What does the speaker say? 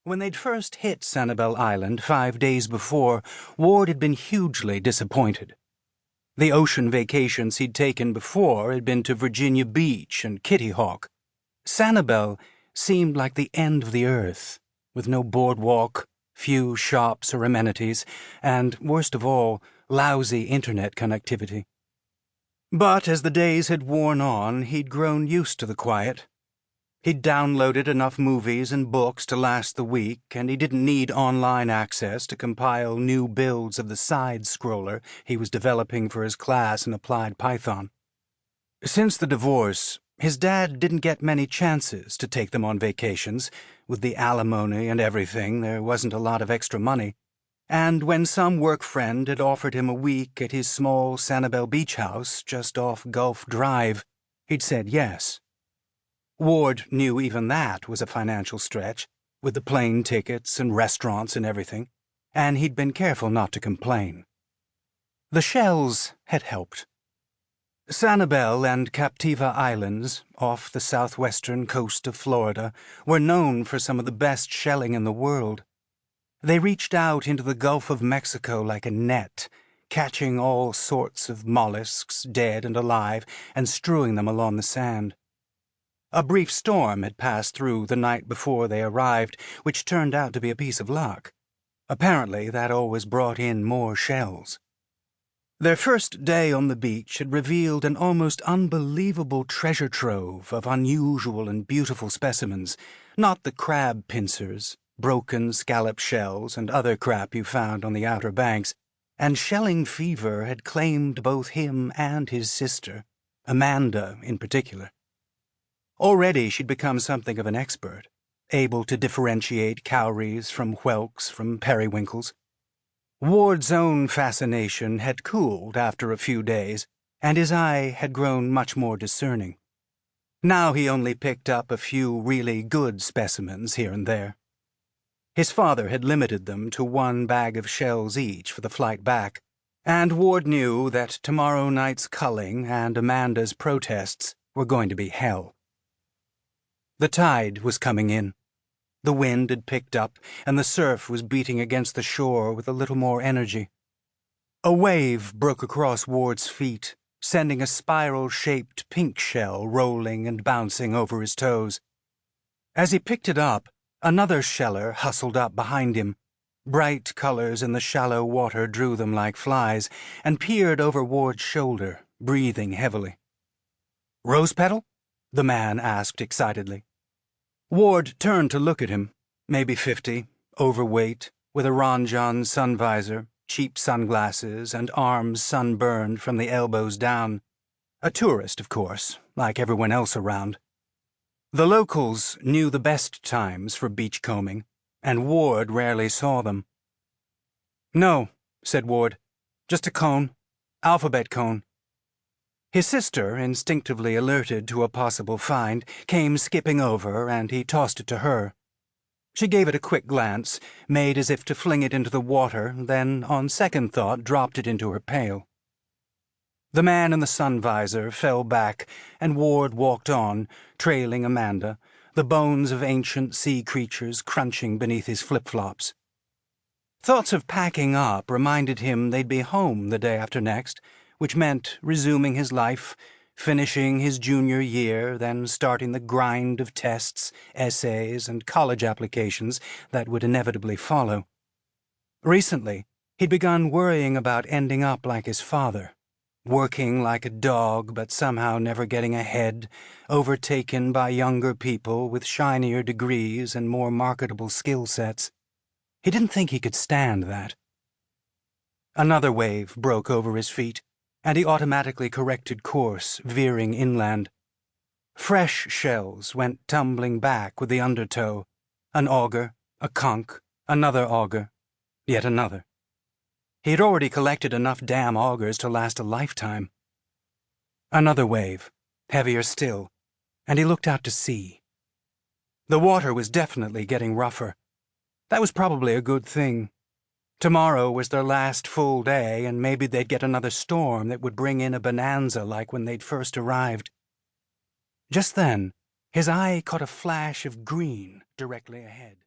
When they'd first hit Sanibel Island 5 days before, Ward had been hugely disappointed. The ocean vacations he'd taken before had been to Virginia Beach and Kitty Hawk. Sanibel seemed like the end of the earth, with no boardwalk, few shops or amenities, and, worst of all, lousy internet connectivity. But as the days had worn on, he'd grown used to the quiet. He'd downloaded enough movies and books to last the week, and he didn't need online access to compile new builds of the side-scroller he was developing for his class in applied Python. Since the divorce, his dad didn't get many chances to take them on vacations. With the alimony and everything, there wasn't a lot of extra money. And when some work friend had offered him a week at his small Sanibel beach house just off Gulf Drive, he'd said yes. Ward knew even that was a financial stretch, with the plane tickets and restaurants and everything, and he'd been careful not to complain. The shells had helped. Sanibel and Captiva Islands, off the southwestern coast of Florida, were known for some of the best shelling in the world. They reached out into the Gulf of Mexico like a net, catching all sorts of mollusks, dead and alive, and strewing them along the sand. A brief storm had passed through the night before they arrived, which turned out to be a piece of luck. Apparently, that always brought in more shells. Their first day on the beach had revealed an almost unbelievable treasure trove of unusual and beautiful specimens, not the crab pincers, broken scallop shells, and other crap you found on the Outer Banks, and shelling fever had claimed both him and his sister, Amanda in particular. Already she'd become something of an expert, able to differentiate cowries from whelks from periwinkles. Ward's own fascination had cooled after a few days, and his eye had grown much more discerning. Now he only picked up a few really good specimens here and there. His father had limited them to 1 bag of shells each for the flight back, and Ward knew that tomorrow night's culling and Amanda's protests were going to be hell. The tide was coming in. The wind had picked up, and the surf was beating against the shore with a little more energy. A wave broke across Ward's feet, sending a spiral-shaped pink shell rolling and bouncing over his toes. As he picked it up, another sheller hustled up behind him. Bright colors in the shallow water drew them like flies, and peered over Ward's shoulder, breathing heavily. "Rose petal?" the man asked excitedly. Ward turned to look at him, maybe 50, overweight, with a Ranjan sun visor, cheap sunglasses, and arms sunburned from the elbows down. A tourist, of course, like everyone else around. The locals knew the best times for beachcombing, and Ward rarely saw them. "No," said Ward. "Just a cone. Alphabet cone." His sister, instinctively alerted to a possible find, came skipping over, and he tossed it to her. She gave it a quick glance, made as if to fling it into the water, then, on second thought, dropped it into her pail. The man in the sun visor fell back, and Ward walked on, trailing Amanda, the bones of ancient sea creatures crunching beneath his flip-flops. Thoughts of packing up reminded him they'd be home the day after next, which meant resuming his life, finishing his junior year, then starting the grind of tests, essays, and college applications that would inevitably follow. Recently, he'd begun worrying about ending up like his father, working like a dog but somehow never getting ahead, overtaken by younger people with shinier degrees and more marketable skill sets. He didn't think he could stand that. Another wave broke over his feet, and he automatically corrected course, veering inland. Fresh shells went tumbling back with the undertow. An auger, a conch, another auger, yet another. He had already collected enough damn augers to last a lifetime. Another wave, heavier still, and he looked out to sea. The water was definitely getting rougher. That was probably a good thing. Tomorrow was their last full day, and maybe they'd get another storm that would bring in a bonanza like when they'd first arrived. Just then, his eye caught a flash of green directly ahead.